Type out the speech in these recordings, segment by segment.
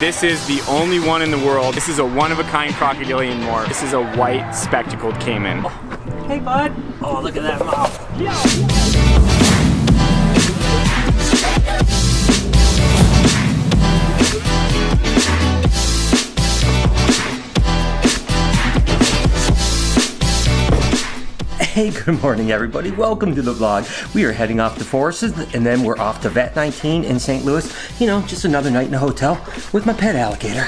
This is the only one in the world. This is a one-of-a-kind Crocodilian Morph. This is a White Speckled Caiman. Oh, hey, bud. Oh, look at that mouth. Yeah. Hey, good morning everybody. Welcome to the vlog. We are heading off to Forrest and then we're off to VAT19 in St. Louis. You know, just another night in a hotel with my pet alligator.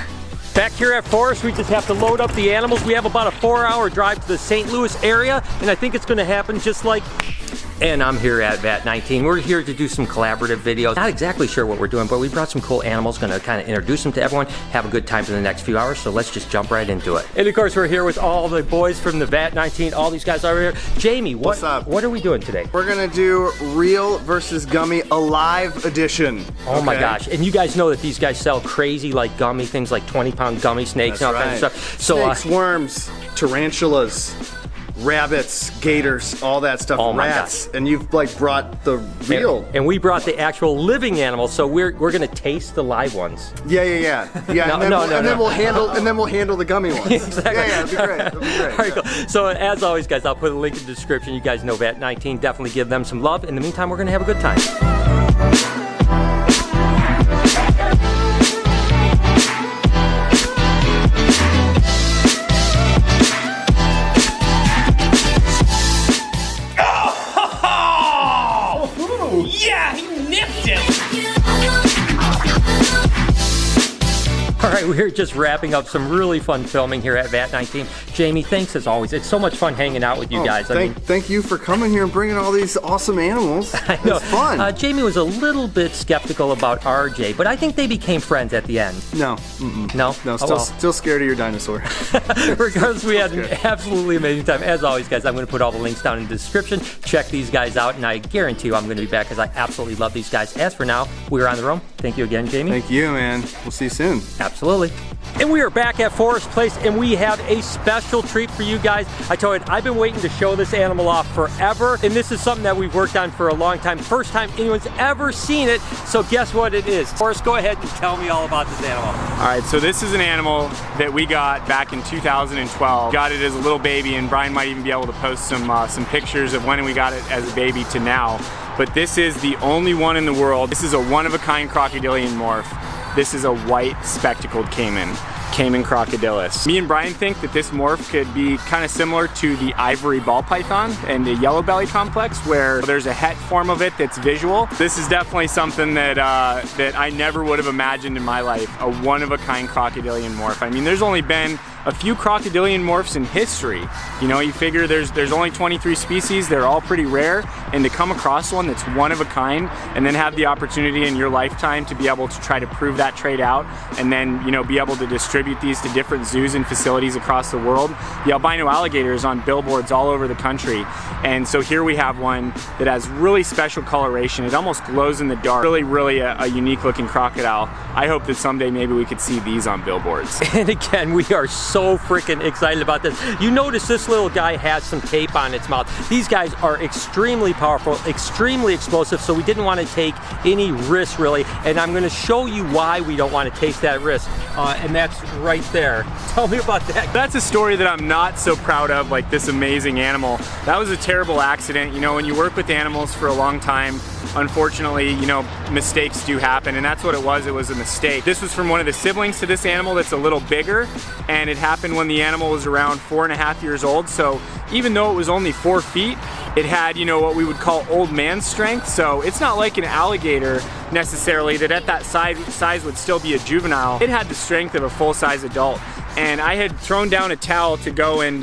Back here at Forrest, we just have to load up the animals. We have about a 4-hour drive to the St. Louis area, and I think it's gonna happen just like. And I'm here at VAT19. We're here to do some collaborative videos. Not exactly sure what we're doing, but we brought some cool animals. Gonna kind of introduce them to everyone, have a good time for the next few hours, so let's just jump right into it. And of course, we're here with all the boys from the VAT19, all these guys over here. Jamie, what's up? What are we doing today? We're gonna do real versus gummy alive edition. Oh my gosh, and you guys know that these guys sell crazy like gummy things, like 20-pound gummy snakes. That's and all kinds of stuff. So, snakes, worms, tarantulas, rabbits, gators, all that stuff, oh rats, and you've like brought the real. And we brought the actual living animals, so we're gonna taste the live ones. Yeah. And then we'll handle the gummy ones. Exactly. Yeah, that'd be great. That'd be great. All right, cool. So as always, guys, I'll put a link in the description. You guys know VAT19. Definitely give them some love. In the meantime, we're gonna have a good time. Yeah, he nipped it! All right, we're just wrapping up some really fun filming here at VAT19. Jamie, thanks as always. It's so much fun hanging out with you guys. Thank you for coming here and bringing all these awesome animals. I know. It's fun. Jamie was a little bit skeptical about RJ, but I think they became friends at the end. No. No? No, still scared of your dinosaur. Regardless, we had an absolutely amazing time. As always, guys, I'm going to put all the links down in the description. Check these guys out, and I guarantee you I'm going to be back because I absolutely love these guys. As for now, we're on the road. Thank you again, Jamie. Thank you, man. We'll see you soon. Absolutely. And we are back at Forrest Place, and we have a special treat for you guys. I told you, I've been waiting to show this animal off forever, and this is something that we've worked on for a long time. First time anyone's ever seen it, so guess what it is? Forrest, go ahead and tell me all about this animal. All right, so this is an animal that we got back in 2012. Got it as a little baby, and Brian might even be able to post some pictures of when we got it as a baby to now. But this is the only one in the world. This is a one-of-a-kind Crocodilian Morph. This is a White Speckled Caiman. Caiman crocodilus. Me and Brian think that this morph could be kind of similar to the ivory ball python and the yellow belly complex, where there's a het form of it that's visual. This is definitely something that that I never would have imagined in my life, a one-of-a-kind Crocodilian morph. I mean, there's only been a few Crocodilian morphs in history. You know, you figure there's only 23 species, they're all pretty rare, and to come across one that's one of a kind and then have the opportunity in your lifetime to be able to try to prove that trait out and then, you know, be able to distribute these to different zoos and facilities across the world. The albino alligator is on billboards all over the country, and so here we have one that has really special coloration. It almost glows in the dark. Really a unique looking crocodile. I hope that someday maybe we could see these on billboards. And again, we are so freaking excited about this. You notice this little guy has some tape on its mouth. These guys are extremely powerful, extremely explosive, so we didn't want to take any risk really, and I'm going to show you why we don't want to take that risk, and that's right there. Tell me about that. That's a story that I'm not so proud of, like this amazing animal. That was a terrible accident. You know, when you work with animals for a long time, unfortunately, you know, mistakes do happen, and that's what it was. It was a mistake. This was from one of the siblings to this animal that's a little bigger, and it happened when the animal was around 4.5 years old. So even though it was only 4 feet, it had, you know, what we would call old man strength. So it's not like an alligator necessarily that at that size would still be a juvenile. It had the strength of a full-size adult. And I had thrown down a towel to go and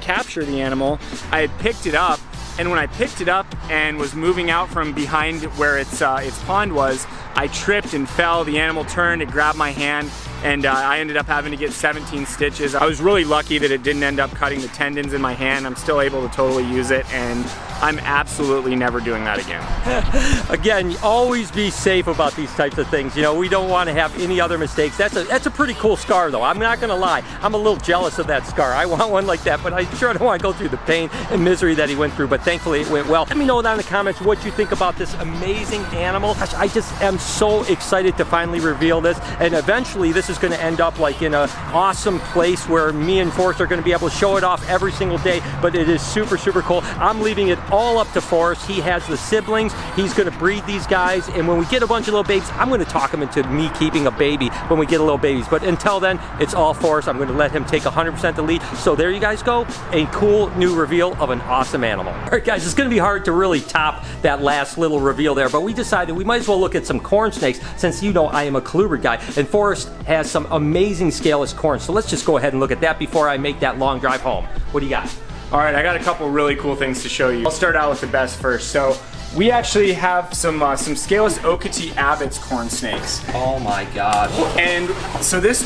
capture the animal. I had picked it up, and when I picked it up and was moving out from behind where its pond was, I tripped and fell. The animal turned, it grabbed my hand, and I ended up having to get 17 stitches. I was really lucky that it didn't end up cutting the tendons in my hand. I'm still able to totally use it, and I'm absolutely never doing that again. Again, always be safe about these types of things. You know, we don't want to have any other mistakes. That's a pretty cool scar, though. I'm not gonna lie. I'm a little jealous of that scar. I want one like that, but I sure don't want to go through the pain and misery that he went through. But thankfully, it went well. Let me know down in the comments what you think about this amazing animal. Gosh, I just am so excited to finally reveal this, and eventually, this is going to end up like in an awesome place where me and Forrest are going to be able to show it off every single day. But it is super, super cool. I'm leaving it all up to Forrest. He has the siblings. He's going to breed these guys, and when we get a bunch of little babies, I'm going to talk him into me keeping a baby when we get a little babies. But until then, it's all Forrest. I'm going to let him take 100% the lead. So there you guys go, a cool new reveal of an awesome animal. All right, guys, it's going to be hard to really top that last little reveal there, but we decided we might as well look at some corn snakes, since you know I am a colubrid guy, and Forrest has some amazing scaleless corn. So let's just go ahead and look at that before I make that long drive home. What do you got? All right, I got a couple really cool things to show you. I'll start out with the best first. So we actually have some scaleless Okatee Abbott's corn snakes. Oh my gosh. And so this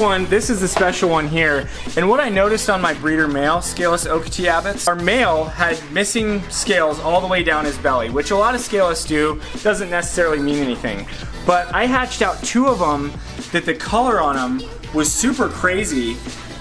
is the special one here. And what I noticed on my breeder male, scaleless Okatee Abbott's, our male had missing scales all the way down his belly, which a lot of scaleless do, doesn't necessarily mean anything. But I hatched out 2 of them that the color on them was super crazy.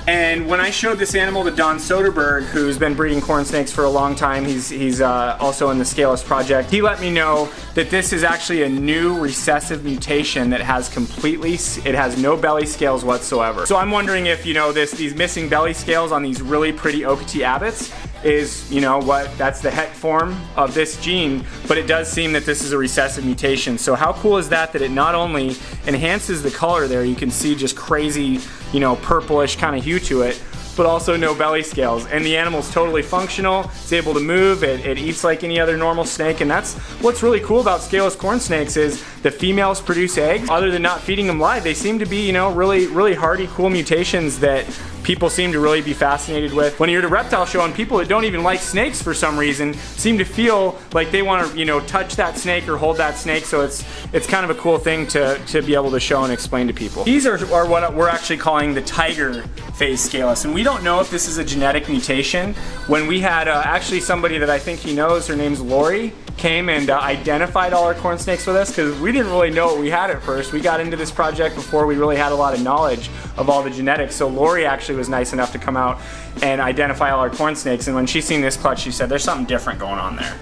And when I showed this animal to Don Soderberg, who's been breeding corn snakes for a long time, he's also in the Scaleless Project, he let me know that this is actually a new recessive mutation that has it has no belly scales whatsoever. So I'm wondering if, you know, these missing belly scales on these really pretty Okatee Abbott's is, you know, that's the het form of this gene, but it does seem that this is a recessive mutation. So how cool is that it not only enhances the color there, you can see just crazy, you know, purplish kind of hue to it, but also no belly scales. And the animal's totally functional, it's able to move, it eats like any other normal snake, and that's what's really cool about scaleless corn snakes is the females produce eggs. Other than not feeding them live, they seem to be, you know, really, really hardy, cool mutations that people seem to really be fascinated with. When you're at a reptile show, and people that don't even like snakes for some reason seem to feel like they want to, you know, touch that snake or hold that snake. So it's kind of a cool thing to be able to show and explain to people. These are what we're actually calling the tiger phase scaleless, and we don't know if this is a genetic mutation. When we had actually somebody that I think he knows, her name's Lori, came and identified all our corn snakes with us, because we didn't really know what we had at first. We got into this project before we really had a lot of knowledge of all the genetics. So Lori actually was nice enough to come out and identify all our corn snakes, and when she seen this clutch, she said there's something different going on there.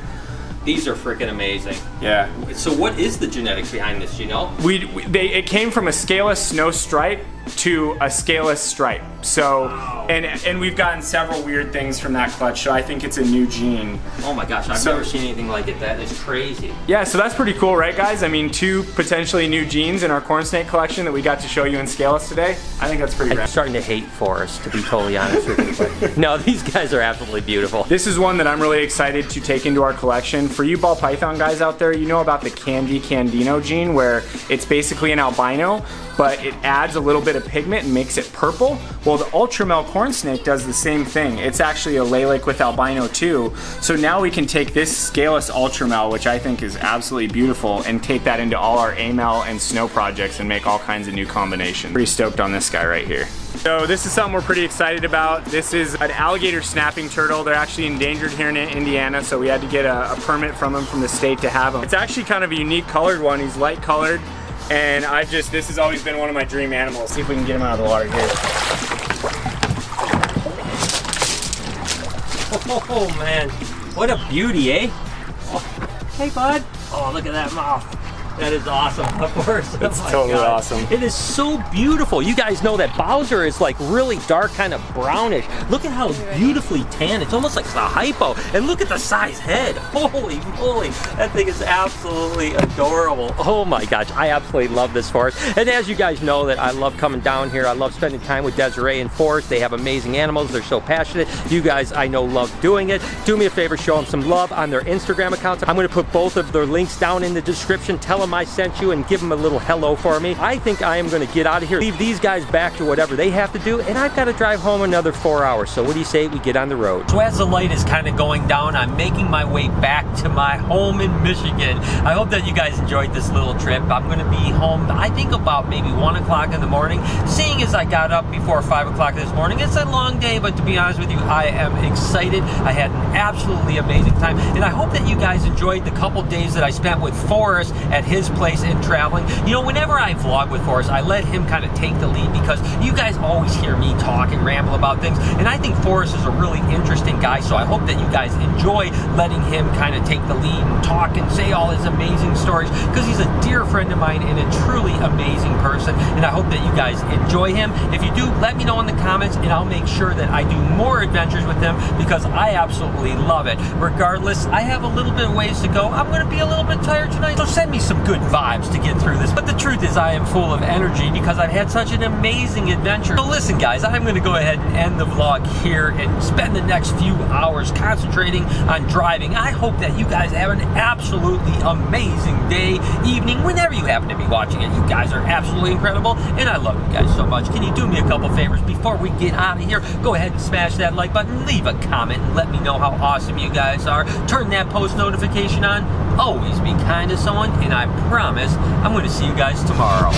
These are freaking amazing. Yeah. So what is the genetics behind this, you know? It came from a scaleless snow stripe to a scaleless stripe. So, and we've gotten several weird things from that clutch, so I think it's a new gene. Oh my gosh, I've never seen anything like it. That is crazy. Yeah, so that's pretty cool, right guys? I mean, 2 potentially new genes in our corn snake collection that we got to show you in scaleless today. I think that's pretty rad. I'm starting to hate Forrest, to be totally honest with you. But no, these guys are absolutely beautiful. This is one that I'm really excited to take into our collection. For you ball python guys out there, you know about the Candy Candino gene, where it's basically an albino, but it adds a little bit of pigment and makes it purple. Well, the ultramel corn snake does the same thing. It's actually a lalic with albino too. So now we can take this scaleless ultramel, which I think is absolutely beautiful, and take that into all our amel and snow projects and make all kinds of new combinations. Pretty stoked on this guy right here. So this is something we're pretty excited about. This is an alligator snapping turtle. They're actually endangered here in Indiana, so we had to get a permit from them from the state to have them. It's actually kind of a unique colored one. He's light colored, and this has always been one of my dream animals. See if we can get him out of the water here. Oh man, what a beauty, eh? Oh, hey bud. Oh, look at that mouth. That is awesome, of course. It's totally awesome. It is so beautiful. You guys know that Bowser is like really dark, kind of brownish. Look at how beautifully tan. It's almost like a hypo. And look at the size head. Holy moly. That thing is absolutely adorable. Oh my gosh, I absolutely love this Forrest. And as you guys know that I love coming down here. I love spending time with Desiree and Forrest. They have amazing animals. They're so passionate. You guys, I know, love doing it. Do me a favor, show them some love on their Instagram accounts. I'm going to put both of their links down in the description. Tell them them I sent you and give them a little hello for me. I think I am going to get out of here, leave these guys back to whatever they have to do, and I've got to drive home another 4 hours. So what do you say we get on the road? So as the light is kind of going down, I'm making my way back to my home in Michigan. I hope that you guys enjoyed this little trip. I'm going to be home, I think, about maybe 1 o'clock in the morning. Seeing as I got up before 5 o'clock this morning, it's a long day, but to be honest with you, I am excited. I had an absolutely amazing time, and I hope that you guys enjoyed the couple days that I spent with Forrest at his place and traveling. You know, whenever I vlog with Forrest, I let him kind of take the lead because you guys always hear me talk and ramble about things, and I think Forrest is a really interesting guy, so I hope that you guys enjoy letting him kind of take the lead and talk and say all his amazing stories, because he's a dear friend of mine and a truly amazing person, and I hope that you guys enjoy him. If you do, let me know in the comments, and I'll make sure that I do more adventures with him because I absolutely love it. Regardless, I have a little bit of ways to go. I'm going to be a little bit tired tonight, so send me some good vibes to get through this. But the truth is, I am full of energy because I've had such an amazing adventure. So listen, guys, I'm going to go ahead and end the vlog here and spend the next few hours concentrating on driving. I hope that you guys have an absolutely amazing day, evening, whenever you happen to be watching it. You guys are absolutely incredible, and I love you guys so much. Can you do me a couple favors before we get out of here? Go ahead and smash that like button, leave a comment, and let me know how awesome you guys are. Turn that post notification on. Always be kind to someone, and I promise I'm going to see you guys tomorrow.